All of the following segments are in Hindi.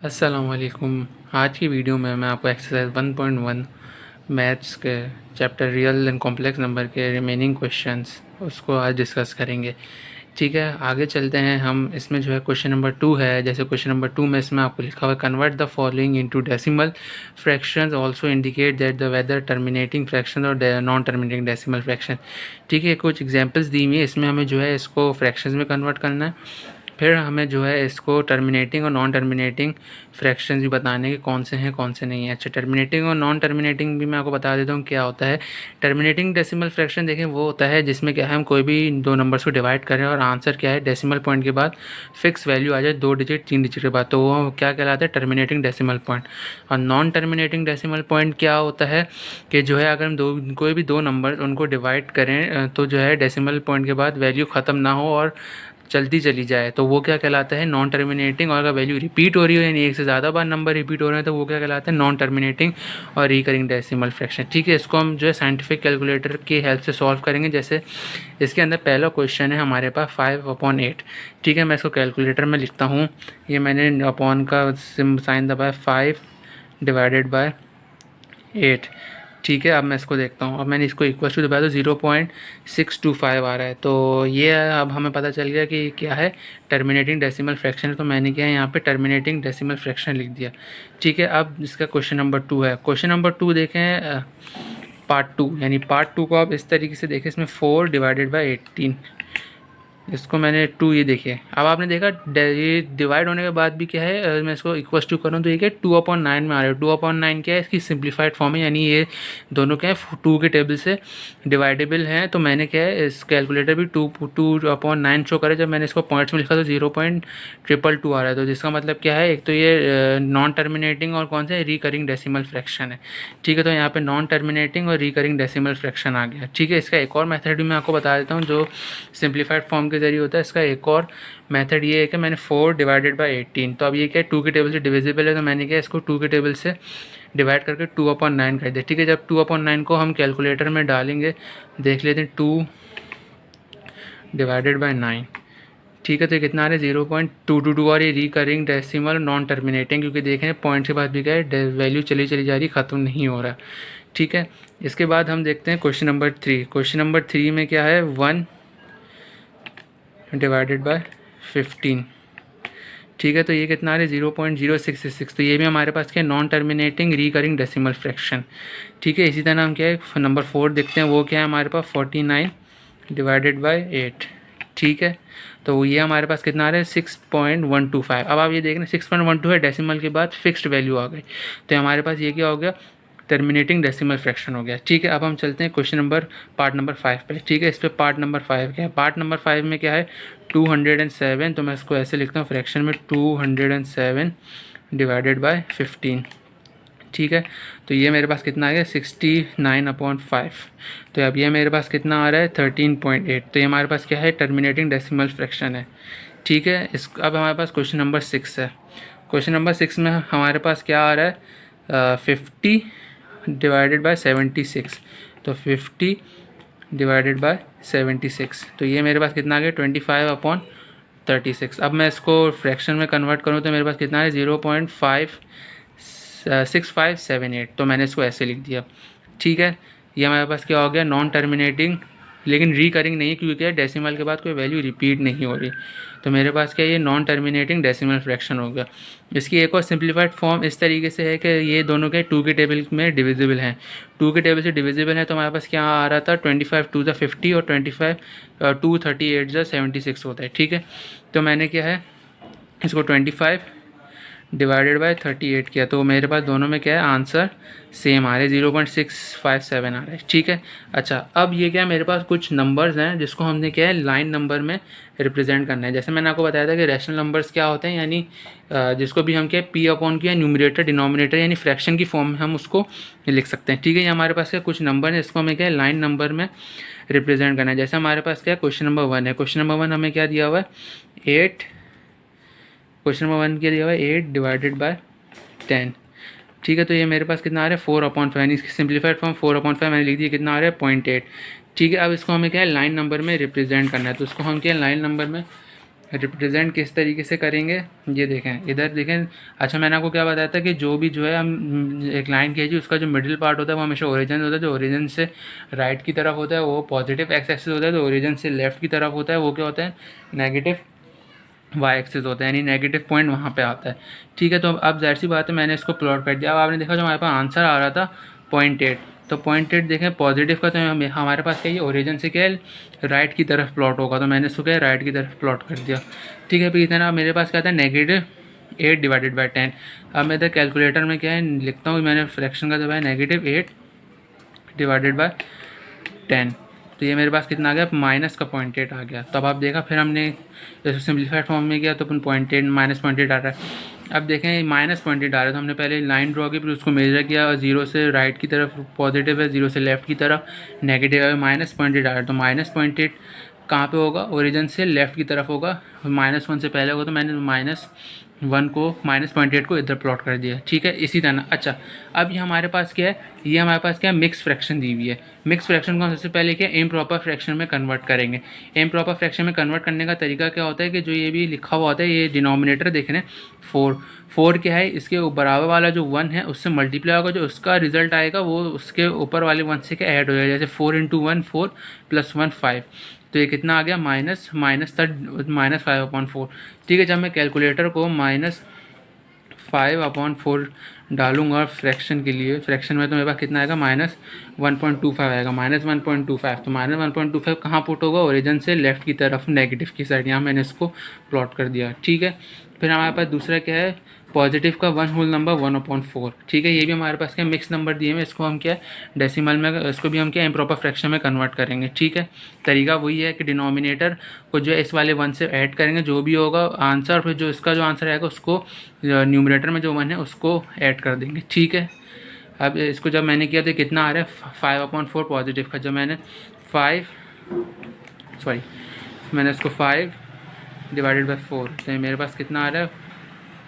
अस्सलामुअलैकुम। आज की वीडियो में मैं आपको एक्सरसाइज 1.1 मैथ्स के chapter real and complex number के रिमेनिंग क्वेश्चंस उसको आज डिस्कस करेंगे। ठीक है, आगे चलते हैं हम। इसमें जो है क्वेश्चन नंबर 2 है। जैसे क्वेश्चन नंबर 2 में इसमें आपको लिखा हुआ है convert the following into decimal fractions also indicate that the whether terminating fraction और नॉन टर्मिनेटिंग डेसिमल फ्रैक्शन। ठीक है, कुछ एग्जांपल्स दी हुई है, इसमें हमें जो है इसको फ्रैक्शंस में कन्वर्ट करना है। फिर हमें जो है इसको टर्मिनेटिंग और नॉन टर्मिनेटिंग फ्रैक्शंस भी बताने के कौन से हैं कौन से नहीं हैं। अच्छा, टर्मिनेटिंग और नॉन टर्मिनेटिंग भी मैं आपको बता देता हूँ क्या होता है। टर्मिनेटिंग डेसिमल फ्रैक्शन देखें वो होता है जिसमें क्या है हम कोई भी दो नंबर्स को डिवाइड करें और आंसर क्या है डेसिमल पॉइंट के बाद फिक्स वैल्यू आ जाए 2 डिजिट 3 डिजिट के बाद, तो वो क्या कहलाता है टर्मिनेटिंग डेसिमल पॉइंट। और नॉन टर्मिनेटिंग डेसिमल पॉइंट क्या होता है कि जो है अगर हम कोई भी दो नंबर उनको डिवाइड करें तो जो है डेसिमल पॉइंट के बाद वैल्यू ख़त्म ना हो और चलती चली जाए तो वो क्या कहलाता है नॉन टर्मिनेटिंग। और अगर वैल्यू रिपीट हो रही हो यानी एक से ज़्यादा बार नंबर रिपीट हो रहे हैं तो वो क्या कहलाता है नॉन टर्मिनेटिंग और रिकरिंग डेसिमल फ्रैक्शन। ठीक है, इसको हम जो है साइंटिफिक कैलकुलेटर की हेल्प से सॉल्व करेंगे। जैसे इसके अंदर पहला क्वेश्चन है हमारे पास 5/8। ठीक है, मैं इसको कैलकुलेटर में लिखता हूँ। ये मैंने अपॉन का साइन दबाया 5/8। ठीक है, अब मैं इसको देखता हूँ। अब मैंने इसको इक्वल टू दबाया तो 0.625 आ रहा है। तो ये अब हमें पता चल गया कि क्या है टर्मिनेटिंग डेसिमल फ्रैक्शन है। तो मैंने क्या है यहाँ पे टर्मिनेटिंग डेसिमल फ्रैक्शन लिख दिया। ठीक है, अब इसका क्वेश्चन नंबर 2 है। क्वेश्चन नंबर 2 देखें पार्ट 2, यानी पार्ट 2 को आप इस तरीके से देखें, इसमें 4/18। इसको मैंने 2 ये देखिए। अब आपने देखा ये डिवाइड होने के बाद भी क्या है मैं इसको इक्वल्स टू करूँ तो ये क्या 2/9 में आ रहा है। 2/9 क्या है इसकी सिंप्लीफाइड फॉर्म है, यानी ये दोनों क्या है 2 के टेबल से डिवाइडेबल हैं। तो मैंने क्या है इस कैलकुलेटर भी 2/9 शो करे। जब मैंने इसको पॉइंट्स में लिखा तो 0.222 आ रहा है। तो जिसका मतलब क्या है एक तो ये नॉन टर्मिनेटिंग और कौन सा रिकरिंग डेसिमल फ्रैक्शन है। ठीक है, तो यहाँ पे नॉन टर्मिनेटिंग और रिकरिंग डेसिमल फ्रैक्शन आ गया। ठीक है, इसका एक और मेथड भी मैं आपको बता देता हूँ जो सिंप्लीफाइड फॉर्म के जरिए होता है। इसका एक और मेथड ये है कि मैंने 4/18, तो अब ये क्या है 2 के टेबल से डिविजिबल है तो मैंने क्या इसको 2 के टेबल से डिवाइड करके 2/9 कर दिया। ठीक है, जब 2/9 को हम कैलकुलेटर में डालेंगे देख लेते हैं 2/9। ठीक है, तो ये कितना आ रहा है 0.222 और ये रिकरिंग डेसिमल नॉन टर्मिनेटिंग, क्योंकि देखें पॉइंट के बाद भी क्या है वैल्यू चली चली जा रही ख़त्म नहीं हो रहा। ठीक है, इसके बाद हम देखते हैं क्वेश्चन नंबर 3। क्वेश्चन नंबर 3 में क्या है 1/15। ठीक है, तो ये कितना आ रहा है 0.0666। तो ये भी हमारे पास क्या है non terminating recurring decimal fraction. ठीक है, इसी तरह हम क्या है नंबर 4 देखते हैं, वो क्या है हमारे पास 49/8। ठीक है, तो ये हमारे पास कितना आ रहा है 6.125। अब आप ये देख रहे हैं 6.12 है, डेसिमल के बाद फिक्स्ड वैल्यू आ गई। तो हमारे पास ये क्या हो गया टर्मिनेटिंग डेसिमल फ्रैक्शन हो गया। ठीक है, अब हम चलते हैं क्वेश्चन नंबर पार्ट नंबर 5 पे। ठीक है, इस पर पार्ट नंबर 5 क्या है, पार्ट नंबर 5 में क्या है 207। तो मैं इसको ऐसे लिखता हूँ फ्रैक्शन में 207/15। ठीक है, तो ये मेरे पास कितना आ गया 69/5। तो अब ये मेरे पास कितना आ रहा है 13.8। तो ये हमारे पास क्या है टर्मिनेटिंग डेसिमल फ्रैक्शन है। ठीक है, इस अब हमारे पास क्वेश्चन नंबर 6 है। क्वेश्चन नंबर 6 में हमारे पास क्या आ रहा है 50/76। तो 50/76, तो ये मेरे पास कितना आ गया 25/36। अब मैं इसको फ्रैक्शन में कन्वर्ट करूँ तो मेरे पास कितना है 0.6578। तो मैंने इसको ऐसे लिख दिया। ठीक है, ये हमारे पास क्या हो गया नॉन टर्मिनेटिंग लेकिन रिकरिंग नहीं, क्योंकि क्या डेसिमल के बाद कोई वैल्यू रिपीट नहीं हो रही। तो मेरे पास क्या ये नॉन टर्मिनेटिंग डेसिमल फ्रैक्शन हो गया। इसकी एक और सिंप्लीफाइड फॉर्म इस तरीके से है कि ये दोनों के 2 के टेबल में डिविजिबल हैं। 2 के टेबल से डिविजिबल है तो हमारे पास क्या आ रहा था 25 और 25 2 38 होता है। ठीक है, तो मैंने क्या है इसको 25/38 किया तो मेरे पास दोनों में क्या है आंसर सेम आ रहे हैं 0.657 आ रहा है। ठीक है, अच्छा अब ये क्या है मेरे पास कुछ नंबर्स हैं जिसको हमने क्या है लाइन नंबर में रिप्रेजेंट करना है। जैसे मैंने आपको बताया था कि रैशनल नंबर्स क्या होते हैं, यानी जिसको भी हम क्या P/Q न्यूमरेटर डिनोमिनेटर यानी फ्रैक्शन की फॉर्म में हम उसको लिख सकते हैं। ठीक है, ये हमारे पास क्या कुछ नंबर है जिसको हमें क्या है लाइन नंबर में रिप्रेजेंट करना है। जैसे हमारे पास क्या है क्वेश्चन नंबर 1 है। क्वेश्चन नंबर 1 हमें क्या दिया हुआ है 8। क्वेश्चन नंबर 1 क्या दिया हुआ है 8/10। ठीक है, तो ये मेरे पास कितना आ रहा है 4/5, यानी इसकी सिंप्लीफाइड फॉर्म 4/5 मैंने लिख दिया कितना आ रहा है 0.8। ठीक है, अब इसको हमें क्या है लाइन नंबर में रिप्रेजेंट करना है। तो इसको हम क्या है लाइन नंबर में रिप्रेजेंट किस तरीके से करेंगे ये देखें, इधर देखें। अच्छा, मैंने आपको क्या बताया था कि जो भी जो है हम एक लाइन खींची, उसका जो मिडिल पार्ट होता है वो हमेशा ओरिजिन होता है। जो ओरिजिन से राइट की तरफ होता है वो पॉजिटिव एक्स एक्सिस होता है, तो ओरिजिन से लेफ्ट की तरफ होता है वो क्या होता है, नेगेटिव वाई एक्सिस होता है, यानी नेगेटिव पॉइंट वहाँ पे आता है। ठीक है, तो अब जाहिर सी बात है मैंने इसको प्लॉट कर दिया। अब आपने देखा जो हमारे पास आंसर आ रहा था 0.8, तो 0.8 देखें पॉजिटिव का, तो हमारे पास क्या है, ओरिजिन से क्या है राइट की तरफ प्लॉट होगा, तो मैंने इसको क्या है राइट की तरफ प्लॉट कर दिया। ठीक है, फिर इतना मेरे पास क्या था -8/10। अब मैं इधर कैलकुलेटर में क्या है लिखता हूँ, मैंने फ्रैक्शन का दबाया -8/10, तो ये मेरे पास कितना आ गया, माइनस का 0.8 आ गया। तब आप देखा, फिर हमने जैसे सिंप्लीफाइड फॉर्म में किया तो अपन 0.8 -0.8 आ रहा है। अब देखें -0.8 आ रहा है, तो हमने पहले लाइन ड्रॉ की, फिर उसको मेजर किया, और जीरो से राइट की तरफ पॉजिटिव है, जीरो से लेफ्ट की तरफ नेगेटिव है, -0.8 आ रहा है। तो -0.8 कहाँ पे होगा, ओरिजिन से लेफ्ट की तरफ होगा, -1 से पहले होगा, तो मैंने -1 को -0.8 को इधर प्लॉट कर दिया। ठीक है, इसी तरह। अच्छा, अब ये हमारे पास क्या है, ये हमारे पास क्या है, मिक्स फ्रैक्शन दी हुई है। मिक्स फ्रैक्शन को हम सबसे पहले क्या इम्प्रॉपर फ्रैक्शन में कन्वर्ट करेंगे। इम्प्रॉपर फ्रैक्शन में कन्वर्ट करने का तरीका क्या होता है कि जो ये भी लिखा हुआ होता है, ये डिनोमिनेटर देख रहे हैं 4 क्या है, इसके बराबर वाला जो 1 है उससे मल्टीप्लाई होगा, जो उसका रिजल्ट आएगा वो उसके ऊपर वाले 1 से क्या ऐड हो जाएगा। जैसे 4 × 1 4 + 1 5, तो ये कितना आ गया, -5/4। ठीक है, जब मैं कैलकुलेटर को -5/4 डालूंगा फ्रैक्शन के लिए, फ्रैक्शन में तो मेरे पास कितना आएगा, -1.25 आएगा, -1.25। तो -1.25 कहाँ पुट होगा, ओरिजिन से लेफ्ट की तरफ नेगेटिव की साइड, यहाँ मैंने इसको प्लॉट कर दिया। ठीक है, फिर हमारे पास दूसरा क्या है, पॉजिटिव का 1 होल नंबर 1/4। ठीक है, ये भी हमारे पास क्या मिक्स नंबर दिए हैं, इसको हम क्या डेसिमल में, इसको भी हम क्या इम्प्रॉपर फ्रैक्शन में कन्वर्ट करेंगे। ठीक है, तरीका वही है कि डिनोमिनेटर को जो है इस वाले 1 से ऐड करेंगे, जो भी होगा आंसर, फिर जो इसका जो आंसर आएगा उसको न्यूमरेटर में जो 1 है उसको ऐड कर देंगे। ठीक है, अब इसको जब मैंने किया तो कितना आ रहा है, 5/4 पॉजिटिव का, जब मैंने 5 सॉरी मैंने इसको 5/4, तो मेरे पास कितना आ रहा है,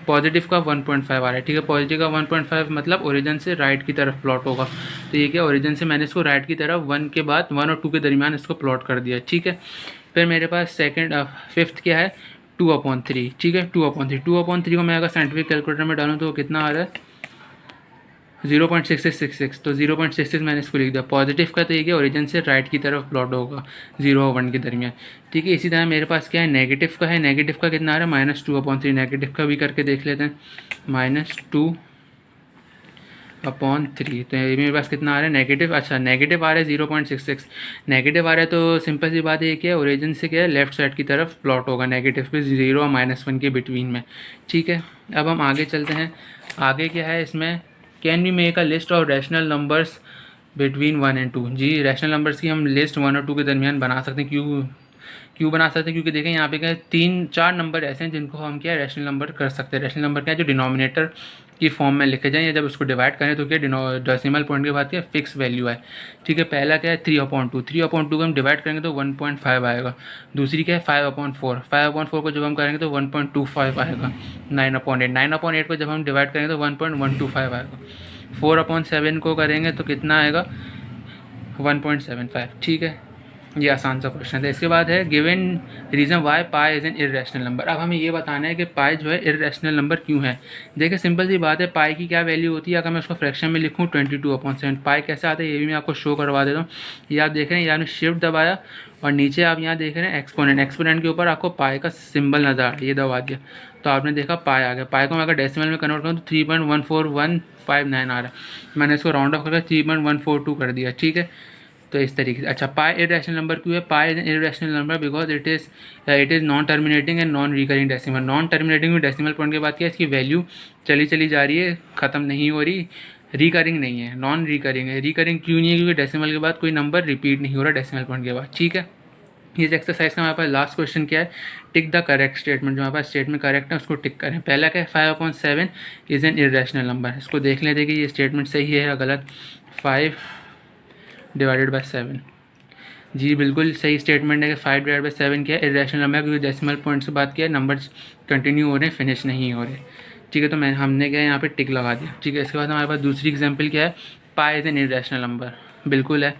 पॉजिटिव का 1.5 आ रहा है। ठीक है, पॉजिटिव का 1.5 मतलब ओरिजिन से राइट की तरफ प्लॉट होगा, तो ये क्या ओरिजिन से मैंने इसको राइट की तरफ 1 के बाद 1 और 2 के दरमियान इसको प्लॉट कर दिया। ठीक है, फिर मेरे पास फिफ्थ क्या है, 2/3। ठीक है, 2/3 को मैं अगर साइंटिफिक कैलकुलेटर में डालूँ तो कितना आ रहा है, 0.6666, तो 0.66 मैंने इसको लिख दिया। पॉजिटिव का तो ये क्या ओरिजिन से राइट की तरफ प्लॉट होगा 0 और 1 के दरमियान। ठीक है, इसी तरह मेरे पास क्या है, नेगेटिव का है, नेगेटिव का कितना आ रहा है, -2/3। नेगेटिव का भी करके देख लेते हैं, -2/3, तो ये मेरे पास कितना आ रहा है नेगेटिव। अच्छा, नेगेटिव आ रहा है 0.66, नेगेटिव आ रहा है तो सिंपल सी बात है क्या है, ओरिजिन से क्या है लेफ्ट साइड की तरफ प्लॉट होगा, नेगेटिव पे 0 और -1 के बिटवीन में। ठीक है, अब हम आगे चलते हैं। आगे क्या है इसमें, can we make a list of rational numbers between 1 और 2। जी, रैशनल नंबर्स की हम लिस्ट 1 और 2 के दरमियान बना सकते हैं। क्यों बना सकते हैं, क्योंकि देखें यहाँ पे क्या 3-4 नंबर ऐसे हैं जिनको हम क्या रैशनल नंबर कर सकते हैं। रैशनल नंबर क्या है, जो डिनोमिनेटर की फॉर्म में लिखे जाएँ, या जब उसको डिवाइड करें तो क्या डेसिमल पॉइंट के बाद क्या फिक्स वैल्यू है। ठीक है, पहला क्या है 3/2, 3/2 को हम डिवाइड करेंगे तो 1.5 आएगा। दूसरी क्या है 5/4, 5/4 को जब हम करेंगे तो 1.25 आएगा। 9/8, 9/8 को जब हम डिवाइड करेंगे तो 1.125 आएगा। 4/7 को करेंगे तो कितना आएगा, 1.75। ठीक है, ये आसान सा क्वेश्चन था। इसके बाद है given reason why pi is an irrational number. अब हमें ये बताना है कि पाई जो है इरेशनल नंबर क्यों है। देखिए सिंपल सी बात है, पाई की क्या वैल्यू होती है, अगर मैं उसको फ्रैक्शन में लिखूँ 22/7, पाई कैसे आता है ये भी मैं आपको शो करवा देता हूँ। ये आप देख रहे हैं, ये आपने शिफ्ट दबाया और नीचे आप यहाँ देख रहे हैं एक्सपोनेंट, एक्सपोनेंट के ऊपर आपको पाई का सिंबल नज़र आ रहा है, ये दबा दिया तो आपने देखा पाई आ गया। पाई को मैं अगर डेसिमल में कन्वर्ट करूँ तो 3.14159 आ रहा है, मैंने इसको राउंड ऑफ करके 3.142 कर दिया। ठीक है, तो इस तरीके से। अच्छा, पाई इरेशनल नंबर क्यों है, pi is an irrational number because it is non terminating and non recurring decimal. Non terminating में डेसिमल पॉइंट के बाद क्या, इसकी वैल्यू चली जा रही है, ख़त्म नहीं हो रही, रिकरिंग नहीं है, नॉन रिकरिंग है। रिकरिंग क्यों नहीं है, क्योंकि डेसिमल के बाद कोई नंबर रिपीट नहीं हो रहा डेसिमल पॉइंट के बाद। ठीक है, इस एक्सरसाइज का हमारे पास लास्ट क्वेश्चन क्या है, टिक द करेक्ट स्टेटमेंट। जो हमारे पास स्टेटमेंट करेक्ट है उसको टिक करें। पहला क्या है, 5/7 इज़ एन इरेशनल नंबर। इसको देख लेते कि ये स्टेटमेंट सही है या गलत। 5/7, जी बिल्कुल सही स्टेटमेंट है कि 5/7 क्या है इरेशनल नंबर है, क्योंकि डेसिमल पॉइंट से बात किया है, नंबर कंटिन्यू हो रहे हैं, फिनिश नहीं हो रहे। ठीक है, तो हमने क्या यहाँ पे टिक लगा दिया। ठीक है, इसके बाद हमारे पास दूसरी एग्जांपल क्या है, पाई इज़ एन इरेशनल नंबर। बिल्कुल है,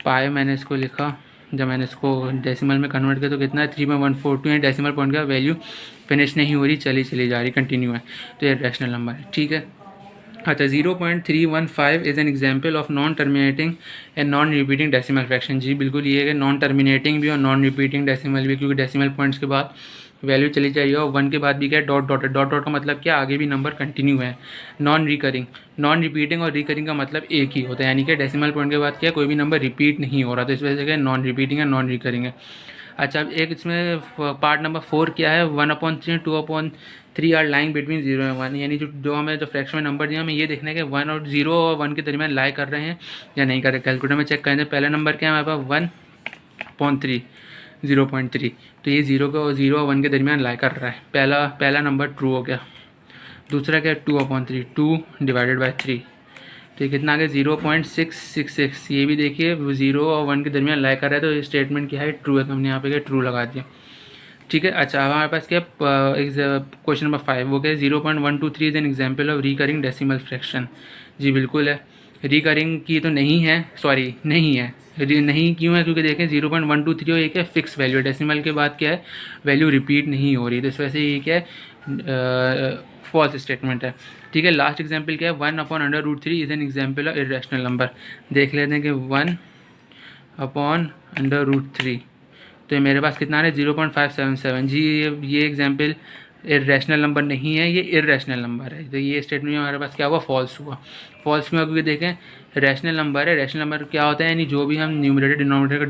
पाई मैंने इसको लिखा जब मैंने इसको डेसिमल में कन्वर्ट किया तो कितना है 3.142 है। डेसिमल पॉइंट का वैल्यू फिनिश नहीं हो रही, चली जा रही, कंटिन्यू है, तो ये रैशनल नंबर है। ठीक है, अच्छा 0.315 is an example of non terminating and non repeating decimal fraction. जी बिल्कुल, ये है नॉन टर्मिनेटिंग भी और नॉन रिपीटिंग डेसिमल भी, क्योंकि डेसिमल पॉइंट्स के बाद वैल्यू चली जाएगी और 1 के बाद भी क्या है डॉट डॉट है। डॉट डॉट का मतलब क्या, आगे भी नंबर कंटिन्यू है। नॉन रिकरिंग, नॉन रिपीटिंग और रिकरिंग का मतलब एक ही होता है, यानी कि डेसिमल पॉइंट के बाद क्या कोई भी नंबर रिपीट नहीं हो रहा, तो इस वजह से क्या नॉन रिपीटिंग है, नॉन रिकरिंग है। अच्छा, अब एक इसमें पार्ट नंबर 4 क्या है, 1/3 2/3 आर लाइंग बिटवीन 0 एंड 1, यानी जो हमें जो फ्रैक्शन में नंबर दिया हमें ये देखना है कि 1 और 0 और 1 के दरमियान लाई कर रहे हैं या नहीं कर रहे। कैलकुलेटर में चेक करें, पहला नंबर क्या है हमारे पास 1/3 0.3, तो ये 0 और 1 के दरमियान लाई कर रहा है, पहला नंबर ट्रू हो गया। दूसरा क्या है 2/3, 2 डिवाइडेड बाई 3, तो ये कितना आ गया 0.666, ये भी देखिए 0 और 1 के दरमियान लाई कर रहा है, तो ये स्टेटमेंट क्या है ट्रू है, तो हमने यहाँ पे क्या ट्रू लगा दिया। ठीक है, अच्छा हमारे पास क्या क्वेश्चन नंबर 5, वो क्या है 0.123 is an example of recurring decimal fraction. जी बिल्कुल है, रिकरिंग की तो नहीं है, सॉरी नहीं है, नहीं क्यों है, क्योंकि देखें 0.123 और एक है फिक्स वैल्यू, डेसिमल के बाद क्या है वैल्यू रिपीट नहीं हो रही, तो इस वजह से ये क्या है फॉल्स स्टेटमेंट है। ठीक है, लास्ट एग्जाम्पल क्या है 1/√3 is an example of irrational number. देख लेते हैं कि 1/√3, तो ये मेरे पास कितना है 0.577। जी ये एग्जाम्पल इरेशनल नंबर नहीं है, ये इरेशनल नंबर है, तो ये स्टेटमेंट में हमारे पास क्या हुआ फॉल्स हुआ। फॉल्स क्यों, क्योंकि देखें रैशनल नंबर है, रैशनल नंबर क्या होता है, यानी जो भी हम न्यूमरेटर डिनोमिनेटर का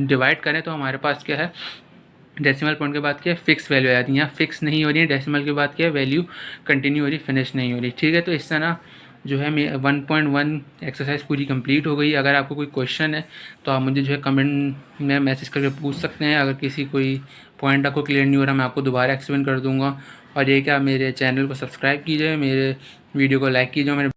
डिवाइड करें तो हमारे पास क्या है डेसिमल पॉइंट के बाद क्या है फिक्स वैल्यू आ जाती है। यहाँ फिक्स नहीं हो रही है, डेसिमल के बाद क्या है वैल्यू कंटिन्यू हो रही, फिनिश नहीं हो रही। ठीक है, तो इस तरह जो है 1.1 एक्सरसाइज पूरी कंप्लीट हो गई। अगर आपको कोई क्वेश्चन है तो आप मुझे जो है कमेंट में मैसेज करके पूछ सकते हैं। अगर किसी कोई पॉइंट आपको क्लियर नहीं हो रहा मैं आपको दोबारा एक्सप्लेन कर दूंगा। और ये क्या मेरे चैनल को सब्सक्राइब कीजिए, मेरे वीडियो को लाइक कीजिए, मेरे